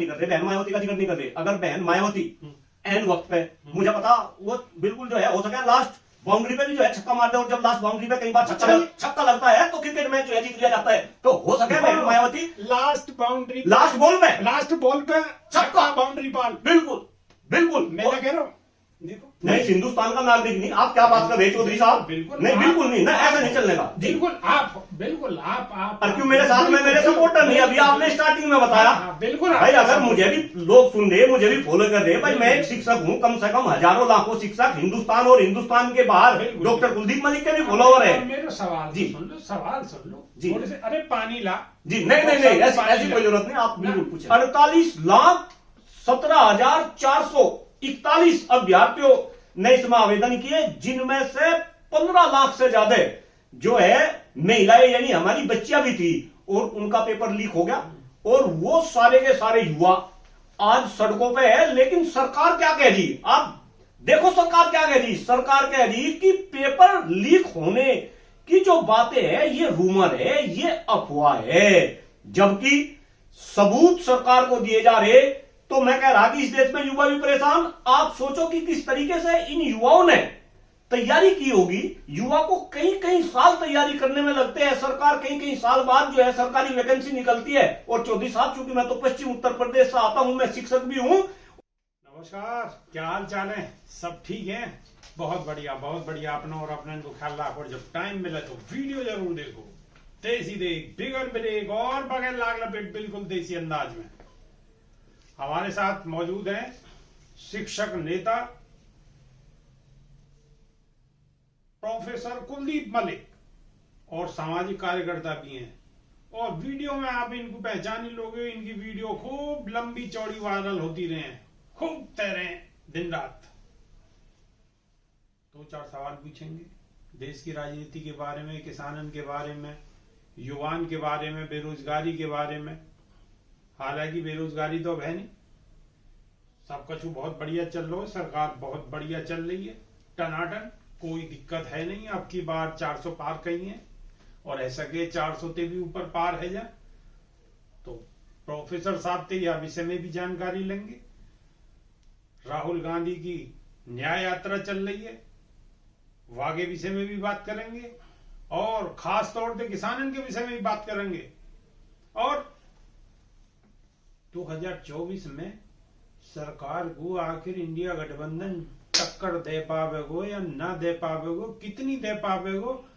कर रहे, बहन मायावती का जिक्र नहीं कर रहे। अगर बहन मायावती एन वक्त पे, मुझे पता वो बिल्कुल जो है हो सके लास्ट बाउंड्री पे भी जो है छक्का मारते हैं, और जब लास्ट बाउंड्री पे कई बार छक्का लगता है तो क्रिकेट मैच जो है जीत लिया जाता है। तो हो सके बहन Mayawati last boundary, last ball पे छक्का, बाउंड्री पार। बिल्कुल बिल्कुल। मैं क्या कह रहा हूँ, देखो नहीं, हिंदुस्तान का नागरिक नहीं, आप क्या बात कर रहे हैं चौधरी साहब? बिल्कुल नहीं, बिल्कुल नहीं ना, ऐसा नहीं चलने का जी। बिल्कुल आप और क्यों मेरे साथ में मेरे सपोर्टर नहीं? अभी आपने स्टार्टिंग में बताया। बिल्कुल भाई अगर मुझे भी लोग सुन रहे, मुझे भी फॉलो कर रहे, भाई मैं एक शिक्षक हूँ, कम से कम हजारों लाखों शिक्षक हिंदुस्तान और हिंदुस्तान के बाहर डॉक्टर कुलदीप मलिक के भी फॉलोवर है। मेरे सवाल जी सुन लो, सवाल सुन लो जी। थोड़े से। अरे पानी ला जी। नहीं, ऐसी कोई जरूरत नहीं, आप बिल्कुल पूछे। 48,17,441 अभ्यर्थियों ने इसमें आवेदन किए, जिनमें से 15 लाख से ज्यादा जो है महिलाएं यानी हमारी बच्चियां भी थी, और उनका पेपर लीक हो गया। और वो सारे के सारे युवा आज सड़कों पे है। लेकिन सरकार क्या कह रही, आप देखो सरकार क्या कह रही। सरकार कह रही कि पेपर लीक होने की जो बातें है ये रूमर है, ये अफवाह है, जबकि सबूत सरकार को दिए जा रहे। तो मैं कह रहा कि इस देश में युवा भी परेशान। आप सोचो कि किस तरीके से इन युवाओं ने तैयारी की होगी। युवा को कई साल तैयारी करने में लगते हैं। सरकार कई साल बाद जो है सरकारी वैकेंसी निकलती है। और चौधरी साहब, चूंकि मैं तो पश्चिम उत्तर प्रदेश से आता हूं, मैं शिक्षक भी हूं। नमस्कार, क्या हाल चाल है? सब ठीक है? बहुत बढ़िया, बहुत बढ़िया। अपना और अपने को ख्याल रखो, और जब टाइम मिले तो वीडियो जरूर देखो। देसी देख, बिगड़ ब्रेक और बगैर लाग लपेट, बिल्कुल देसी अंदाज में। हमारे साथ मौजूद हैं शिक्षक नेता प्रोफेसर कुलदीप मलिक, और सामाजिक कार्यकर्ता भी हैं। और वीडियो में आप इनको पहचान ही लोगे। इनकी वीडियो खूब लंबी चौड़ी वायरल होती रहे, खूब तैरे दिन रात। 2-4 सवाल पूछेंगे देश की राजनीति के बारे में, किसानन के बारे में, युवान के बारे में, बेरोजगारी के बारे में। हालांकि बेरोजगारी तो अब है नहीं, सब कुछ बहुत बढ़िया चल रहा है, सरकार बहुत बढ़िया चल रही है, टनाटन, कोई दिक्कत है नहीं। अब की बार 400 पार कही है, और ऐसा के 400 से भी ऊपर पार है जा। तो प्रोफेसर साहब से यह विषय में भी जानकारी लेंगे। राहुल गांधी की न्याय यात्रा चल रही है, वागे विषय में भी बात करेंगे, और खास तौर पे किसानन के विषय में भी बात करेंगे। और 2024 में सरकार को आखिर इंडिया गठबंधन टक्कर दे पावेगो या ना दे पावेगो, कितनी दे पावेगो,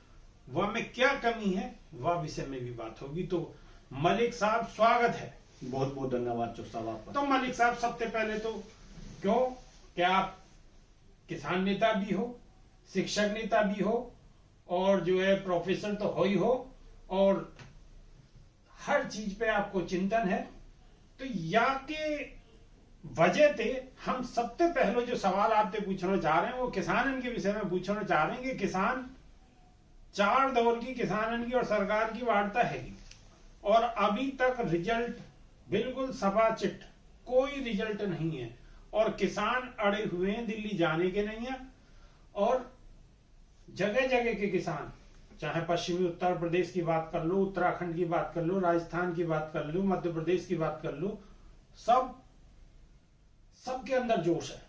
वह में क्या कमी है, वह विषय में भी बात होगी। तो मलिक साहब, स्वागत है। बहुत बहुत धन्यवाद चौधरी साहब आपका। तो मलिक साहब, सबसे पहले तो क्यों, क्या आप किसान नेता भी हो, शिक्षक नेता भी हो, और जो है प्रोफेसर तो हो ही हो, और हर चीज पे आपको चिंतन है। तो या के वजह से हम सबसे पहले जो सवाल आपसे पूछना चाह रहे हैं वो किसानन के विषय में पूछना चाह रहे हैं कि किसान 4 दौर की किसानन की और सरकार की वार्ता है, और अभी तक रिजल्ट बिल्कुल सफा चिट, कोई रिजल्ट नहीं है। और किसान अड़े हुए हैं, दिल्ली जाने के नहीं है। और जगह जगह के किसान, चाहे पश्चिमी उत्तर प्रदेश की बात कर लो, उत्तराखंड की बात कर लो, राजस्थान की बात कर लो, मध्य प्रदेश की बात कर लो, सबके अंदर जोश है।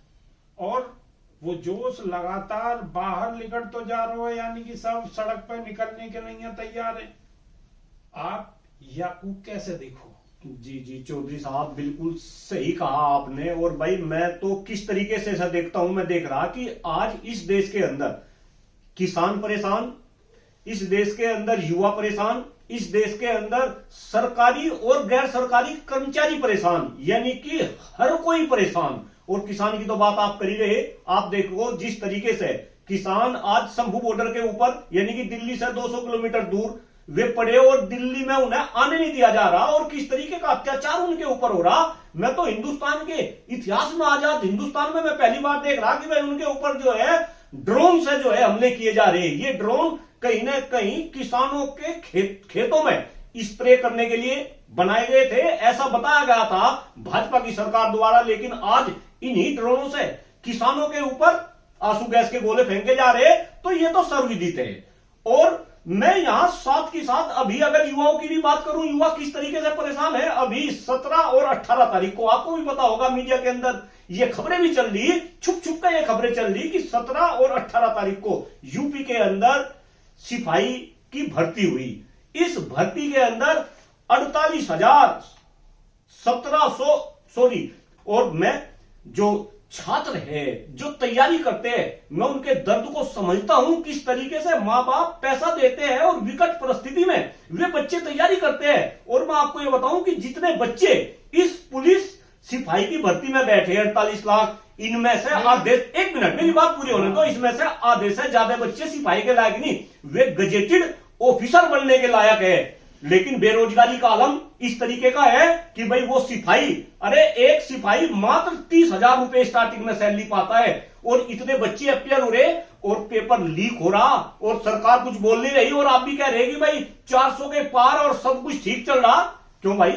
और वो जोश लगातार बाहर निकल तो जा रहा है, यानी कि सब सड़क पर निकलने के लिए तैयार है। आप याकू कैसे देखो? जी चौधरी साहब, बिल्कुल सही कहा आपने। और भाई मैं तो किस तरीके से ऐसा देखता हूं, मैं देख रहा कि आज इस देश के अंदर किसान परेशान, इस देश के अंदर युवा परेशान, इस देश के अंदर सरकारी और गैर सरकारी कर्मचारी परेशान, यानी कि हर कोई परेशान। और किसान की तो बात आप कर ही रहे। आप देखो जिस तरीके से किसान आज शंभू बॉर्डर के ऊपर, यानी कि दिल्ली से 200 किलोमीटर दूर वे पड़े, और दिल्ली में उन्हें आने नहीं दिया जा रहा, और किस तरीके का अत्याचार उनके ऊपर हो रहा। मैं तो हिंदुस्तान के इतिहास में, आजाद हिंदुस्तान में मैं पहली बार देख रहा कि भाई उनके ऊपर जो है ड्रोन से जो है हमले किए जा रहे हैं। ये ड्रोन कहीं ना कहीं किसानों के खेतों में स्प्रे करने के लिए बनाए गए थे, ऐसा बताया गया था भाजपा की सरकार द्वारा। लेकिन आज इन्हीं ड्रोनों से किसानों के ऊपर आंसू गैस के गोले फेंके जा रहे, तो ये तो सर्वविदित है। और मैं यहां साथ के साथ अभी अगर युवाओं की भी बात करूं, युवा किस तरीके से परेशान है। अभी 17 और 18 तारीख को आपको भी पता होगा, मीडिया के अंदर ये खबरें भी चल रही, छुप छुप कर ये खबरें चल रही कि 17 और 18 तारीख को यूपी के अंदर सिपाही की भर्ती हुई। इस भर्ती के अंदर 48,1700 सॉरी, और मैं जो छात्र है जो तैयारी करते हैं, मैं उनके दर्द को समझता हूं, किस तरीके से मां बाप पैसा देते हैं और विकट परिस्थिति में वे बच्चे तैयारी करते हैं। और मैं आपको ये बताऊं कि जितने बच्चे इस पुलिस सिपाही की भर्ती में बैठे 48 लाख, इनमें से आधे, एक मिनट मेरी बात पूरी होने दो, इसमें से आधे से ज्यादा बच्चे सिपाही के लायक नहीं, वे गजेटेड ऑफिसर बनने के लायक है। लेकिन बेरोजगारी का आलम इस तरीके का है कि भाई वो सिपाही, अरे एक सिपाही मात्र 30,000 रुपए स्टार्टिंग में सैलरी पाता है, और इतने बच्चे अपियर हो रहे और पेपर लीक हो रहा और सरकार कुछ बोल नहीं रही, और आप भी कह रहे कि भाई 400 के पार और सब कुछ ठीक चल रहा। क्यों भाई,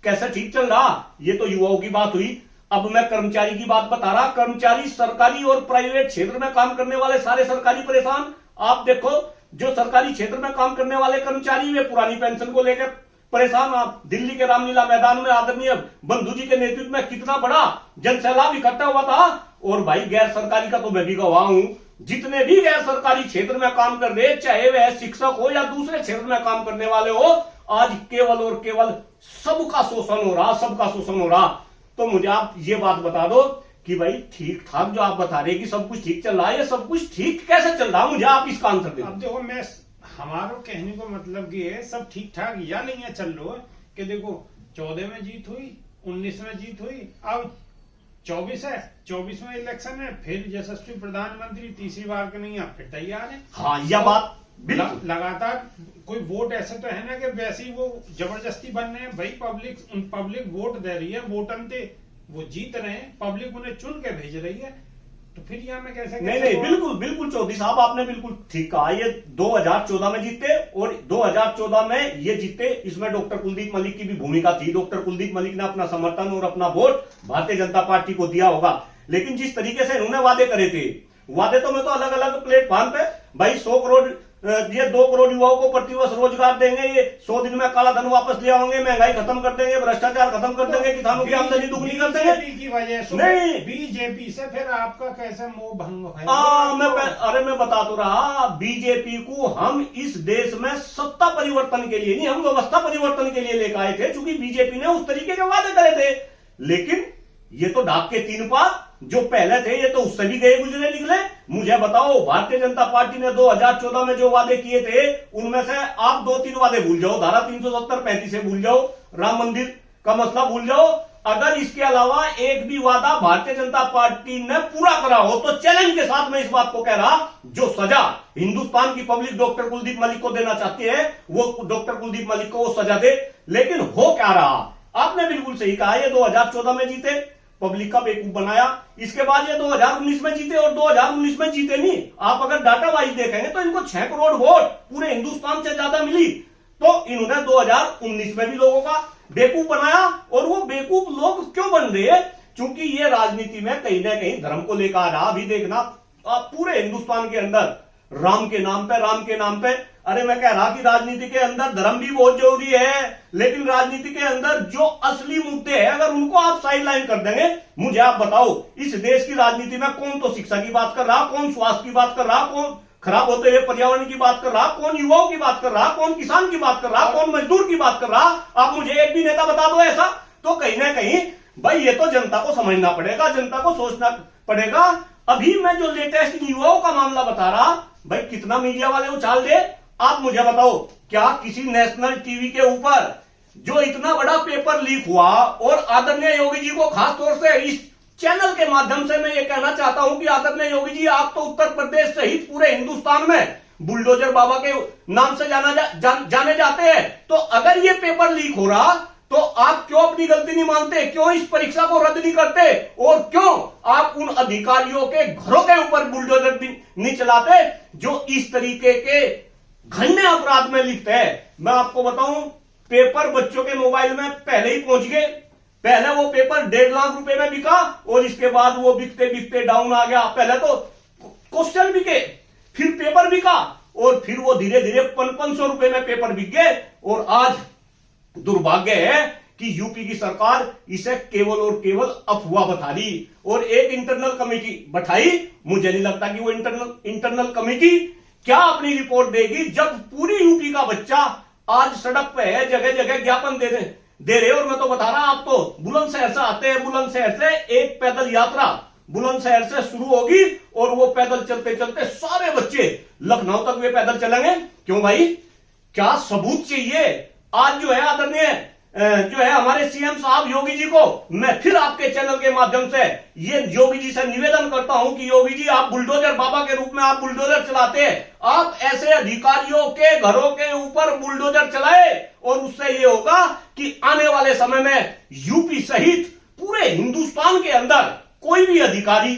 कैसे ठीक चल रहा? ये तो युवाओं की बात हुई। अब मैं कर्मचारी की बात बता रहा। कर्मचारी, सरकारी और प्राइवेट क्षेत्र में काम करने वाले सारे सरकारी परेशान। आप देखो, जो सरकारी क्षेत्र में काम करने वाले कर्मचारी, वे पुरानी पेंशन को लेकर परेशान। आप दिल्ली के रामलीला मैदान में आदरणीय बंधु जी के नेतृत्व में कितना बड़ा जनसैलाब इकट्ठा हुआ था। और भाई गैर सरकारी का तो मैं भी गवाह हूं, जितने भी गैर सरकारी क्षेत्र में काम कर रहे, चाहे वह शिक्षक हो या दूसरे क्षेत्र में काम करने वाले हो, आज केवल और केवल सबका शोषण हो रहा, सबका शोषण हो रहा। तो मुझे आप ये बात बता दो कि भाई ठीक ठाक जो आप बता रहे कि सब कुछ ठीक चल रहा है, ये सब कुछ ठीक कैसे चल रहा? मुझे आप इसका आंसर दे। अब देखो, मैं हमारो कहने को मतलब ये है, सब ठीक ठाक या नहीं है चल रहा है कि देखो 14 में जीत हुई, 19 में जीत हुई, अब 24 है, 24 में इलेक्शन है, फिर यशस्वी प्रधानमंत्री तीसरी बार के नहीं, आप फिर तैयार है। हाँ, यह बात बिल्कुल लगातार कोई वोट ऐसे तो है ना कि वैसे ही वो जबरदस्ती बन रहे हैं। भाई पब्लिक वोट दे रही है, वोटन थे वो जीत रहे हैं, पब्लिक उन्हें चुन के भेज रही है, तो फिर यहाँ में कैसे नहीं, बिल्कुल चौधरी साहब आपने बिल्कुल ठीक कहा। ये 2014 में जीते और 2014 में ये जीते, इसमें डॉक्टर कुलदीप मलिक की भी भूमिका थी। डॉक्टर कुलदीप मलिक ने अपना समर्थन और अपना वोट भारतीय जनता पार्टी को दिया होगा। लेकिन जिस तरीके से इन्होंने वादे करे थे, वादे तो मैं तो अलग अलग प्लेटफॉर्म पे, भाई 100 करोड़, ये 2 करोड़ युवाओं को प्रतिवर्ष रोजगार देंगे, ये 100 दिन में काला धन वापस ले आएंगे, महंगाई खत्म कर देंगे, भ्रष्टाचार खत्म कर देंगे, किसानों की आमदनी दुगनी कर देंगे। की वजह से नहीं, बीजेपी से फिर आपका कैसे मोह भंग है? मैं बता तो रहा, बीजेपी को हम इस देश में सत्ता परिवर्तन के लिए नहीं, हम व्यवस्था परिवर्तन के लिए लेकर आए थे, क्योंकि बीजेपी ने उस तरीके के वादे करे थे। लेकिन ये तो डाक के 3 पार जो पहले थे, ये तो उससे भी गए गुजरे निकले। मुझे बताओ, भारतीय जनता पार्टी ने 2014 में जो वादे किए थे, उनमें से आप 2-3 वादे भूल जाओ। धारा 370, 35 से भूल जाओ, राम मंदिर का मसला भूल जाओ। अगर इसके अलावा एक भी वादा भारतीय जनता पार्टी ने पूरा करा हो, तो चैलेंज के साथ मैं इस बात को कह रहा, जो सजा हिंदुस्तान की पब्लिक डॉक्टर कुलदीप मलिक को देना चाहती है, वो डॉक्टर कुलदीप मलिक को वो सजा दे। लेकिन हो क्या रहा? आपने बिल्कुल सही कहा, ये 2014 में जीते, पब्लिक का बेवकूफ बनाया। इसके बाद ये 2019 में जीते, और 2019 में जीते नहीं, आप अगर डाटा वाइज देखेंगे तो इनको 6 करोड़ वोट पूरे हिंदुस्तान से ज्यादा मिली। तो इन्होंने 2019 में भी लोगों का बेवकूफ बनाया। और वो बेवकूफ लोग क्यों बन रहे हैं? क्योंकि ये राजनीति में कहीं ना कहीं धर्म को लेकर आ रहा। अभी देखना, पूरे हिंदुस्तान के अंदर राम के नाम पे, अरे मैं कह रहा कि राजनीति के अंदर धर्म भी बहुत जरूरी है, लेकिन राजनीति के अंदर जो असली मुद्दे हैं, अगर उनको आप साइड लाइन कर देंगे, मुझे आप बताओ, इस देश की राजनीति में कौन तो शिक्षा की बात कर रहा, कौन स्वास्थ्य की बात कर रहा, कौन खराब होते हुए पर्यावरण की बात कर रहा, कौन युवाओं की बात कर रहा, कौन किसान की बात कर रहा, कौन मजदूर की बात कर रहा? आप मुझे एक भी नेता बता दो ऐसा। तो कहीं ना कहीं भाई ये तो जनता को समझना पड़ेगा, जनता को सोचना पड़ेगा। अभी मैं जो लेटेस्ट युवाओं का मामला बता रहा, भाई कितना मीडिया वाले उछाल दे। आप मुझे बताओ, क्या किसी नेशनल टीवी के ऊपर जो इतना बड़ा पेपर लीक हुआ, और आदरणीय योगी जी को खासतौर से इस चैनल के माध्यम से मैं ये कहना चाहता हूं कि आदरणीय योगी जी, आप तो उत्तर प्रदेश सहित पूरे हिंदुस्तान में बुलडोजर बाबा के नाम से जाने जाते हैं। तो अगर ये पेपर लीक हो रहा, तो आप क्यों अपनी गलती नहीं मानते? क्यों इस परीक्षा को रद्द नहीं करते? और क्यों आप उन अधिकारियों के घरों के ऊपर बुलडोजर नहीं चलाते जो इस तरीके के घृण्य अपराध में लिखते हैं? मैं आपको बताऊं, पेपर बच्चों के मोबाइल में पहले ही पहुंच गए। पहले वो पेपर 1.5 लाख रुपए में बिका, और इसके बाद वो बिकते बिकते डाउन आ गया। पहले तो क्वेश्चन बिके, फिर पेपर बिका, और फिर वो धीरे धीरे 500 रुपए में पेपर बिक गए। और आज दुर्भाग्य है कि यूपी की सरकार इसे केवल और केवल अफवाह बता रही और एक इंटरनल कमेटी बैठाई। मुझे नहीं लगता कि वो इंटरनल कमेटी क्या अपनी रिपोर्ट देगी, जब पूरी यूपी का बच्चा आज सड़क पे है, जगह जगह ज्ञापन दे रहे। और मैं तो बता रहा, आप तो बुलंदशहर से आते हैं, बुलंदशहर से एक पैदल यात्रा बुलंदशहर से शुरू होगी और वो पैदल चलते चलते सारे बच्चे लखनऊ तक वे पैदल चलेंगे। क्यों भाई, क्या सबूत चाहिए? आज जो है आदरणीय जो है हमारे सीएम साहब योगी जी को मैं फिर आपके चैनल के माध्यम से ये योगी जी से निवेदन करता हूं कि योगी जी, आप बुलडोजर बाबा के रूप में आप बुलडोजर चलाते हैं, आप ऐसे अधिकारियों के घरों के ऊपर बुलडोजर चलाए और उससे ये होगा कि आने वाले समय में यूपी सहित पूरे हिंदुस्तान के अंदर कोई भी अधिकारी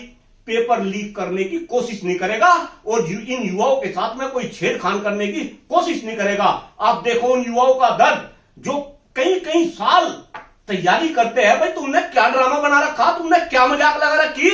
पेपर लीक करने की कोशिश नहीं करेगा और इन युवाओं के साथ में कोई छेड़खानी करने की कोशिश नहीं करेगा। आप देखो उन युवाओं का दर्द जो कई कई साल तैयारी करते हैं। भाई तुमने क्या ड्रामा बना रखा, तुमने क्या मजाक लगा रखी?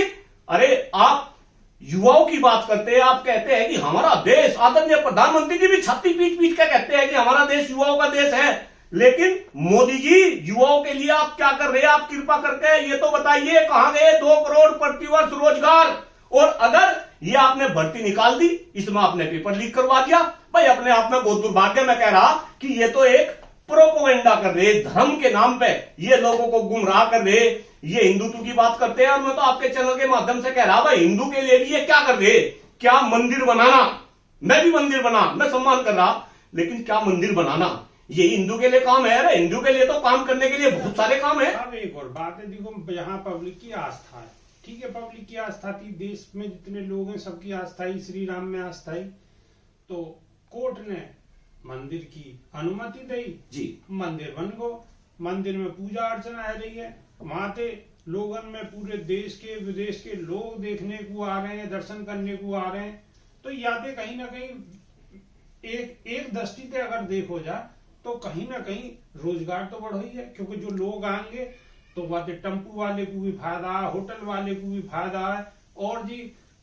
अरे आप युवाओं की बात करते हैं, आप कहते हैं कि हमारा देश, आदरणीय प्रधानमंत्री जी भी छाती पीट पीट के कहते हैं कि हमारा देश युवाओं का देश है। लेकिन मोदी जी, युवाओं के लिए आप क्या कर रहे हैं? आप कृपा करके ये तो बताइए, कहां गए 2 करोड़ प्रतिवर्ष रोजगार? और अगर ये आपने भर्ती निकाल दी, इसमें आपने पेपर लीक करवा दिया, भाई अपने आप में बहुत दुर्भाग्य। मैं कह रहा कि ये तो एक प्रोपोगेंडा कर रहे, धर्म के नाम पे ये लोगों को गुमराह कर रहे, ये हिंदुत्व की बात करते हैं। और मैं तो आपके चैनल के माध्यम से कह रहा, भाई हिंदू के लिए भी ये क्या कर रहे? क्या मंदिर बनाना, मैं भी मंदिर बना, मैं सम्मान कर रहा, लेकिन क्या मंदिर बनाना ये हिंदू के लिए काम है? अरे हिंदू के लिए तो काम करने के लिए बहुत सारे काम है। अब एक और बात है, देखो यहाँ पब्लिक की आस्था है, ठीक है, पब्लिक की आस्था थी, देश में जितने लोग हैं सबकी आस्था ही श्री राम में आस्था ही, तो कोर्ट ने मंदिर की अनुमति दी जी, मंदिर बन गो, मंदिर में पूजा अर्चना है रही है, वहां पे लोगन में पूरे देश के विदेश के लोग देखने को आ रहे हैं, दर्शन करने को आ रहे हैं। तो यादें कहीं ना कहीं एक दृष्टि से अगर देखो जा तो कहीं ना कहीं रोजगार तो बढ़ ही है, क्योंकि जो लोग आएंगे तो वहां टेम्पू वाले को भी फायदा, होटल वाले को भी फायदा है, और जी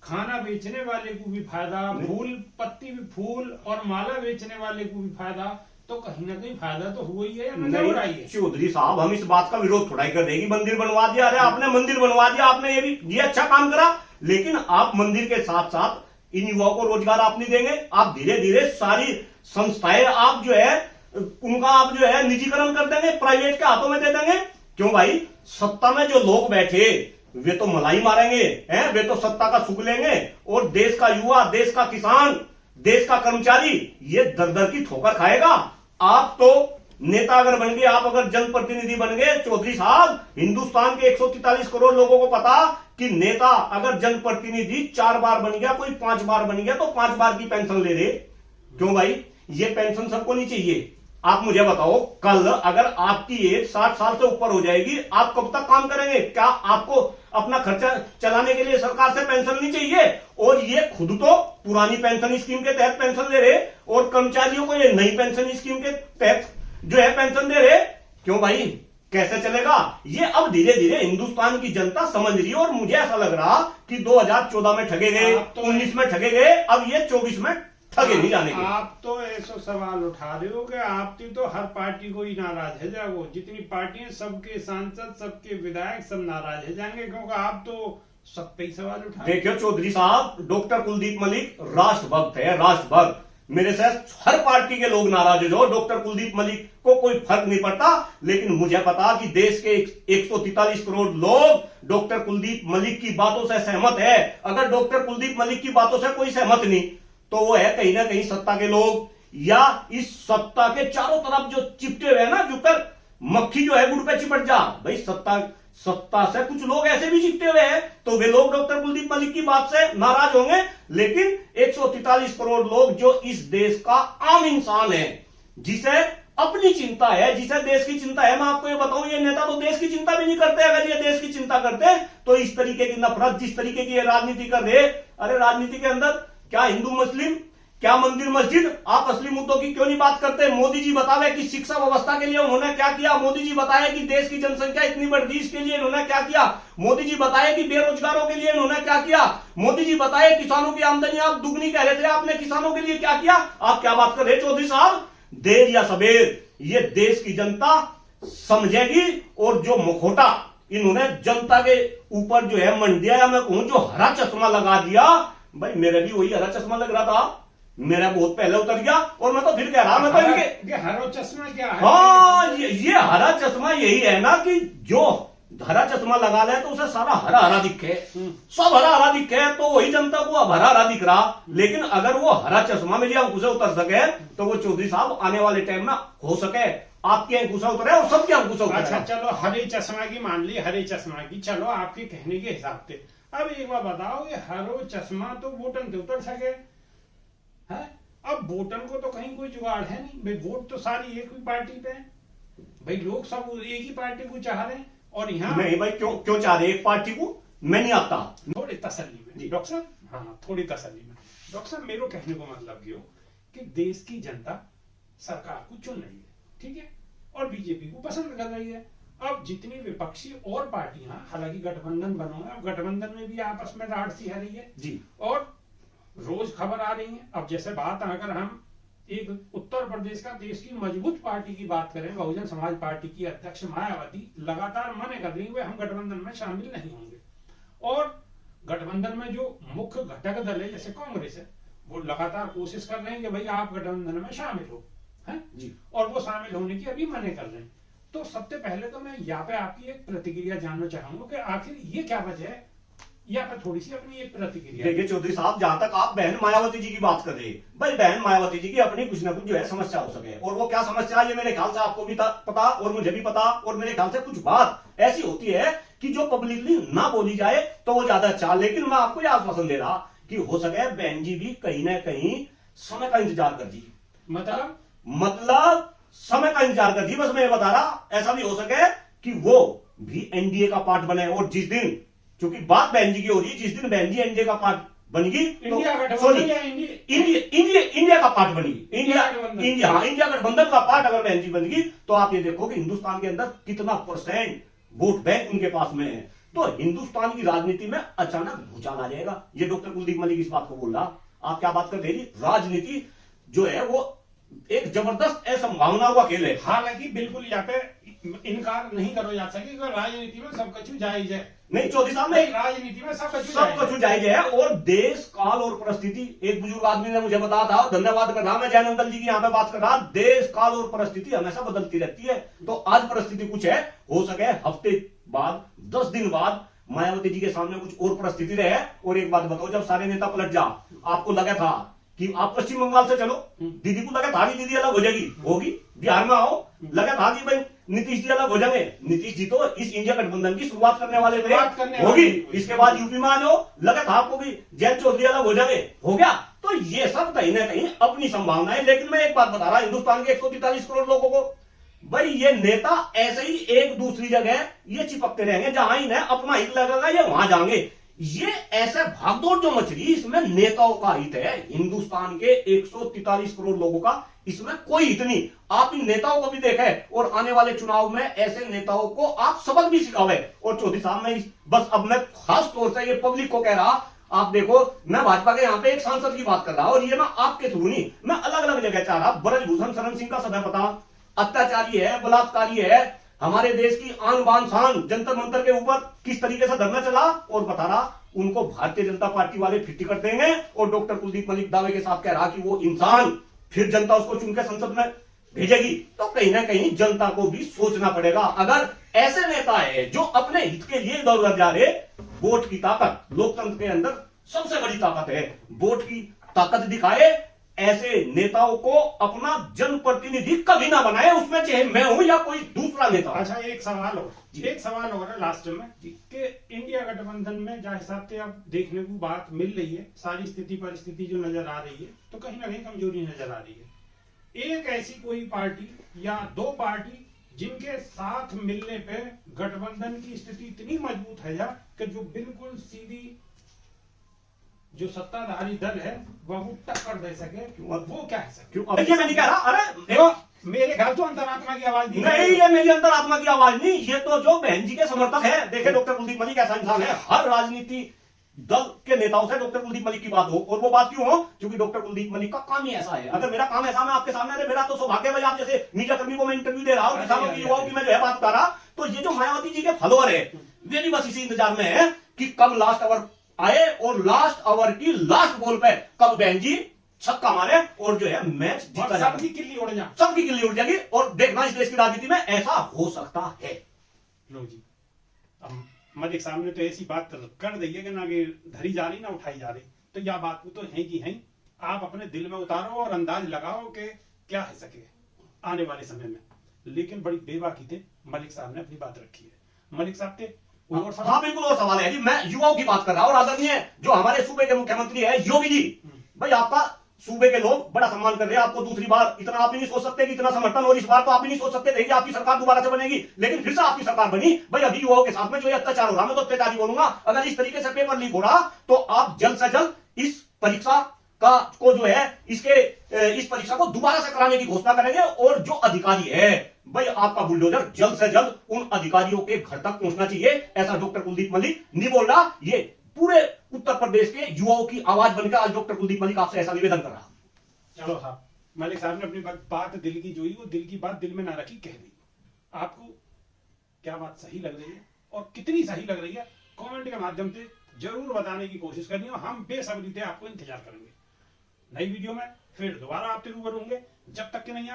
खाना बेचने वाले को भी फायदा, फूल पत्ती भी फूल और माला बेचने वाले को भी फायदा। तो कहीं ना कहीं फायदा तो हुआ ही है या नजर हो रही है? चौधरी साहब, हम इस बात का विरोध थोड़ा ही कर देंगे, मंदिर बनवा दिया। अरे आपने मंदिर बनवा दिया, आपने ये अच्छा काम करा, लेकिन आप मंदिर के साथ साथ इन युवाओं को रोजगार आप नहीं देंगे। आप धीरे धीरे सारी संस्थाएं आप जो है उनका आप जो है निजीकरण कर देंगे, प्राइवेट के हाथों में दे देंगे। क्यों भाई, सत्ता में जो लोग बैठे वे तो मलाई मारेंगे हैं, वे तो सत्ता का सुख लेंगे, और देश का युवा, देश का किसान, देश का कर्मचारी ये दर दर की ठोकर खाएगा। आप तो नेता अगर बन गए, आप अगर जनप्रतिनिधि बन गए चौधरी साहब, हिंदुस्तान के 143 करोड़ लोगों को पता कि नेता अगर जनप्रतिनिधि 4 बार बन गया, कोई 5 बार बन गया तो 5 बार की पेंशन ले रहे। क्यों भाई, ये पेंशन सबको नहीं चाहिए। आप मुझे बताओ, कल अगर आपकी एज 60 साल से ऊपर हो जाएगी, आप कब तक काम करेंगे? क्या आपको अपना खर्चा चलाने के लिए सरकार से पेंशन नहीं चाहिए? और ये खुद तो पुरानी पेंशन स्कीम के तहत पेंशन ले रहे और कर्मचारियों को ये नई पेंशन स्कीम के तहत जो है पेंशन दे रहे। क्यों भाई, कैसे चलेगा? ये अब धीरे धीरे हिंदुस्तान की जनता समझ रही है, और मुझे ऐसा लग रहा कि 2014 में ठगे गए, 19 में ठगे गए, अब ये 24 में ठगे नहीं जाने के। आप तो ऐसा सवाल उठा रहे हो कि आप तो हर पार्टी को ही नाराज है जाओ, जितनी पार्टियां, सबके सांसद, सबके विधायक सब नाराज है जाएंगे, क्योंकि आप तो सब पे ही सवाल उठा। देखियो चौधरी साहब, डॉक्टर कुलदीप मलिक राष्ट्रभक्त है, राष्ट्रभक्त। मेरे से हर पार्टी के लोग नाराज हो, डॉक्टर कुलदीप मलिक को कोई फर्क नहीं पड़ता, लेकिन मुझे पता कि देश के 143 करोड़ लोग डॉक्टर कुलदीप मलिक की बातों से सहमत है। अगर डॉक्टर कुलदीप मलिक की बातों से कोई सहमत नहीं तो वो है कहीं ना कहीं सत्ता के लोग, या इस सत्ता के चारों तरफ जो चिपटे हुए हैं ना, जो कर मक्खी जो है गुड़ पे चिपट जा। भाई सत्ता से कुछ लोग ऐसे भी चिपटे हुए हैं, तो वे लोग डॉक्टर कुलदीप मलिक की बात से नाराज होंगे। लेकिन 143 करोड़ लोग जो इस देश का आम इंसान है, जिसे अपनी चिंता है, जिसे देश की चिंता है, मैं आपको ये बताऊं, ये नेता तो देश की चिंता भी नहीं करते। अगर ये देश की चिंता करते तो इस तरीके की नफरत, जिस तरीके की ये राजनीति कर रहे, अरे राजनीति के अंदर क्या हिंदू मुस्लिम, क्या मंदिर मस्जिद? आप असली मुद्दों की क्यों नहीं बात करते? मोदी जी बतावे कि शिक्षा व्यवस्था के लिए उन्होंने क्या किया। मोदी जी बताए कि देश की जनसंख्या इतनी बढ़ गई, इसके लिए इन्होंने क्या किया। मोदी जी बताए कि बेरोजगारों के लिए इन्होंने क्या किया। मोदी जी बताए किसानों की आमदनी आप दुगनी कह रहे थे, आपने किसानों के लिए क्या किया। आप क्या बात कर रहे चौधरी साहब? देर या सबेर ये देश की जनता समझेगी। और जो मुखौटा इन्होंने जनता के ऊपर जो है मंडिया, या मैं कहूं जो हरा चश्मा लगा दिया, भाई मेरे भी वही हरा चश्मा लग रहा था, मेरा बहुत पहले उतर गया। और मैं तो फिर कह रहा, मैं तो इनके हरा चश्मा क्या है? हाँ, ये हरा चश्मा यही है ना कि जो हरा चश्मा लगा ले तो उसे सारा हरा हरा दिखे, सब हरा हरा दिखे, तो वही जनता को अब हरा हरा दिख रहा। लेकिन अगर वो हरा चश्मा मेरी अंकुशे उतर सके तो वो चौधरी साहब आने वाले टाइम में हो सके आपके अंकुशा उतरे और सबके अंकुशा उतरे। अच्छा चलो, हरे चश्मा की मान ली, हरे चश्मा की, चलो आपके कहने के हिसाब से। अब एक बार बताओ, ये हरो चश्मा तो वोटन से उतर सके है? अब वोटन को तो कहीं कोई जुगाड़ है नहीं भाई, वोट तो सारी एक ही पार्टी पे है भाई, लोग सब एक ही पार्टी को चाह रहे हैं। और यहाँ नहीं भाई, क्यों चाह रहे एक पार्टी को? मैं नहीं आता। थोड़ी तसल्ली में डॉक्टर साहब, हाँ थोड़ी तसल्ली में डॉक्टर साहब, मेरे कहने को मतलब ये हो कि देश की जनता सरकार को चुन रही है, ठीक है, और बीजेपी को पसंद कर रही है। अब जितनी विपक्षी और पार्टियां, हालांकि गठबंधन बनो है, अब गठबंधन में भी आपस में राड़ सी है रही है जी, और रोज खबर आ रही है। अब जैसे बात अगर हम एक उत्तर प्रदेश का देश की मजबूत पार्टी की बात करें, बहुजन समाज पार्टी की अध्यक्ष मायावती लगातार मना कर रही है हम गठबंधन में शामिल नहीं होंगे। और गठबंधन में जो मुख्य घटक दल है जैसे कांग्रेस है, वो लगातार कोशिश कर रहे हैं कि भाई आप गठबंधन में शामिल हो, है जी, और वो शामिल होने की अभी मना कर रहे हैं। तो सबसे पहले तो मैं यहाँ पे आपकी एक प्रतिक्रिया जानना चाहूंगा कि आखिर ये क्या वजह है, या पे थोड़ी सी अपनी एक प्रतिक्रिया। देखिए चौधरी साहब, जहां तक आप बहन मायावती जी की बात कर रहे हैं, भाई बहन मायावती जी की अपनी कुछ ना कुछ जो है समस्या हो सके, और वो क्या समस्या है ये मेरे ख्याल से आपको भी पता और मुझे भी पता। और मेरे ख्याल से कुछ बात ऐसी होती है कि जो पब्लिकली ना बोली जाए तो वो ज्यादा अच्छा। लेकिन मैं आपको यह आश्वासन दे रहा कि हो सके बहन जी भी कहीं ना कहीं समय का इंतजार कर दी, मतलब समय का इंतजार कर दी। बस मैं ये बता रहा, ऐसा भी हो सके कि वो भी एनडीए का पार्ट बने। और जिस दिन, क्योंकि बात बहन जी की हो रही है, जिस दिन बहन जी एनडीए का पार्ट बनेगी, इंडिया का पार्ट बनेगी, इंडिया गठबंधन का पार्ट अगर बहन जी बनेगी, तो आप ये देखो कि हिंदुस्तान के अंदर कितना परसेंट वोट बैंक उनके पास में है। तो हिंदुस्तान की राजनीति में अचानक भूचाल आ जाएगा। ये डॉक्टर कुलदीप मलिक इस बात को बोल रहा, आप क्या बात कर रहे हैं? राजनीति जो है वो एक जबरदस्त असंभावनाओं का खेल है। हालांकि बिल्कुल यहाँ पे इनकार नहीं करो जा सके, राजनीति में सब कुछ जायज है। नहीं चौधरी साहब, नहीं, राजनीति में सब कुछ जायज है। और देश काल और परिस्थिति, एक बुजुर्ग आदमी ने मुझे बताया था, धन्यवाद कर रहा मैं जयनंदन जी की यहाँ पे बात कर रहा, देश काल और परिस्थिति हमेशा बदलती रहती है। तो आज परिस्थिति कुछ है, हो सके हफ्ते बाद 10 दिन बाद मायावती जी के सामने कुछ और परिस्थिति रहे। और एक बात बताओ, जब सारे नेता पलट जा, आपको लगा था कि आप पश्चिम बंगाल से चलो, दीदी को लगा था कि दीदी अलग हो जाएगी, होगी, बिहार में आओ, लगा था कि भाई नीतीश जी अलग हो जाएंगे। नीतीश जी तो इस इंडिया गठबंधन की शुरुआत करने वाले थे, होगी। इसके बाद यूपी में आ जाओ, लगा था आपको भी जयंत चौधरी अलग हो जाएंगे, हो गया। तो ये सब कहीं ना कहीं अपनी संभावनाएं। लेकिन मैं एक बात बता रहा, हिंदुस्तान के 143 करोड़ लोगों को, भाई ये नेता ऐसे ही एक दूसरी जगह ये चिपकते रहेंगे, जहां इन्हें अपना हित लगेगा ये वहां जाएंगे। ये ऐसे भागदौड़ जो मच रही, इसमें नेताओं का हित है, हिंदुस्तान के 143 करोड़ लोगों का इसमें कोई हित नहीं। आप इन नेताओं को भी देखे और आने वाले चुनाव में ऐसे नेताओं को आप सबक भी सिखावे। और चौधरी साहब, मैं बस अब मैं खास तौर से ये पब्लिक को कह रहा, आप देखो मैं भाजपा के यहाँ पे एक सांसद की बात कर रहा, और ये मैं आपके थ्रू नहीं, मैं अलग अलग जगह चाह रहा। ब्रजभूषण शरण सिंह का सदा पता, अत्याचारी है, बलात्कारी है, हमारे देश की आन बान शान, जंतर मंतर के ऊपर किस तरीके से धरना चला, और बता रहा उनको भारतीय जनता पार्टी वाले फिट्टी कर देंगे। और डॉक्टर कुलदीप मलिक दावे के साथ कह रहा कि वो इंसान फिर जनता उसको चुनकर संसद में भेजेगी। तो कहीं ना कहीं जनता को भी सोचना पड़ेगा। अगर ऐसे नेता है जो अपने हित के लिए इधर उधर जा रहे, वोट की ताकत लोकतंत्र के अंदर सबसे बड़ी ताकत है, वोट की ताकत दिखाए। ऐसे नेताओं को अपना जनप्रतिनिधि कभी ना बनाए, उसमें चाहे मैं हूं या कोई दूसरा नेता। अच्छा, एक सवाल हो रहा है लास्ट में कि इंडिया गठबंधन में जहाँ हिसाब से आप देखने को बात मिल रही है, सारी स्थिति परिस्थिति जो नजर आ रही है, तो कहीं ना कहीं कमजोरी नजर आ रही है। एक ऐसी कोई पार्टी या दो पार्टी जिनके साथ मिलने पे गठबंधन की स्थिति इतनी मजबूत है कि जो बिल्कुल सीधी जो सत्ताधारी दल है वह टक्कर दे सके, वो क्या है सके? क्यों? ये मैं नहीं कह रहा। अरे देखो, मेरे घर तो अंतरात्मा की आवाज नहीं, ये मेरी अंतरात्मा की आवाज नहीं, ये तो जो बहन जी के समर्थक है। देखे डॉक्टर कुलदीप मलिक ऐसा इंसान है, हर राजनीति दल के नेताओं से डॉक्टर कुलदीप मलिक की बात हो, और वो बात क्यों हो? क्योंकि डॉक्टर कुलदीप मलिक का काम ही ऐसा है। अगर मेरा काम ऐसा, मैं आपके सामने, अरे मेरा तो सौभाग्य है भाई, आप जैसे मीडिया कर्मी को मैं इंटरव्यू दे रहा हूँ, किसानों की, युवाओं की मैं जो है बात उठा रहा, तो ये जो मायावती जी के फॉलोअर है वे भी बस इसी इंतजार में है कि कब लास्ट ओवर आए और लास्ट ओवर की लास्ट बॉल पे कब बहन जी छक्का मारे और जो है मैच जीता जाए, सबकी किल्ली उड़ जाए, सबकी गिल्ली उड़ जाएगी। और देखना इस देश की राजनीति में ऐसा हो सकता है। लो जी, अब मलिक साहब ने तो ऐसी बात कर दी है कि ना कि धरी जा रही ना उठाई जा रही, तो यह बात तो है कि है, आप अपने दिल में उतारो और अंदाज लगाओ कि क्या है सके आने वाले समय में। लेकिन बड़ी बेबाकी थे मलिक साहब ने अपनी बात रखी है। मलिक साहब के और हाँ बिल्कुल, और सवाल है जी, मैं युवाओं की बात कर रहा हूँ। और आदरणीय जो हमारे सूबे के मुख्यमंत्री है योगी जी, भाई आपका सूबे के लोग बड़ा सम्मान कर रहे हैं आपको। दूसरी बार इतना आप ही नहीं सोच सकते कि इतना समर्थन, और इस बार तो आप ही नहीं सोच सकते थे कि आपकी सरकार दोबारा से बनेगी, लेकिन फिर से आपकी सरकार बनी। भाई अभी युवाओं के साथ में जो ये अत्याचार हो रहा, मैं तो अत्याचारी बोलूंगा, अगर इस तरीके से पेपर लीक हो रहा तो आप जल्द से जल्द इस परीक्षा का को जो है इस परीक्षा को दोबारा से कराने की घोषणा करेंगे। और जो अधिकारी है भाई, आपका बुलडोजर जल्द से जल्द उन अधिकारियों के घर तक पहुंचना चाहिए। ऐसा डॉक्टर कुलदीप मलिक नहीं बोल रहा, ये पूरे उत्तर प्रदेश के युवाओं की आवाज बनकर आज डॉक्टर कुलदीप मलिक आपसे ऐसा निवेदन कर रहा। चलो साहब, मलिक साहब ने अपनी बात दिल की जो ही, वो दिल की बात दिल में ना रखी, कह दी। आपको क्या बात सही लग रही है और कितनी सही लग रही है, कमेंट के माध्यम से जरूर बताने की कोशिश करनी है। हम बेसब्री से आपको इंतजार करेंगे नई वीडियो में, फिर दोबारा आपसे रूबरू होंगे। जब तक के नहीं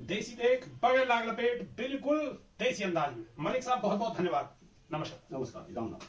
देसी देख बगैर लाग लपेट, बिल्कुल देसी अंदाज में। मलिक साहब बहुत बहुत धन्यवाद। नमस्कार। नमस्कार।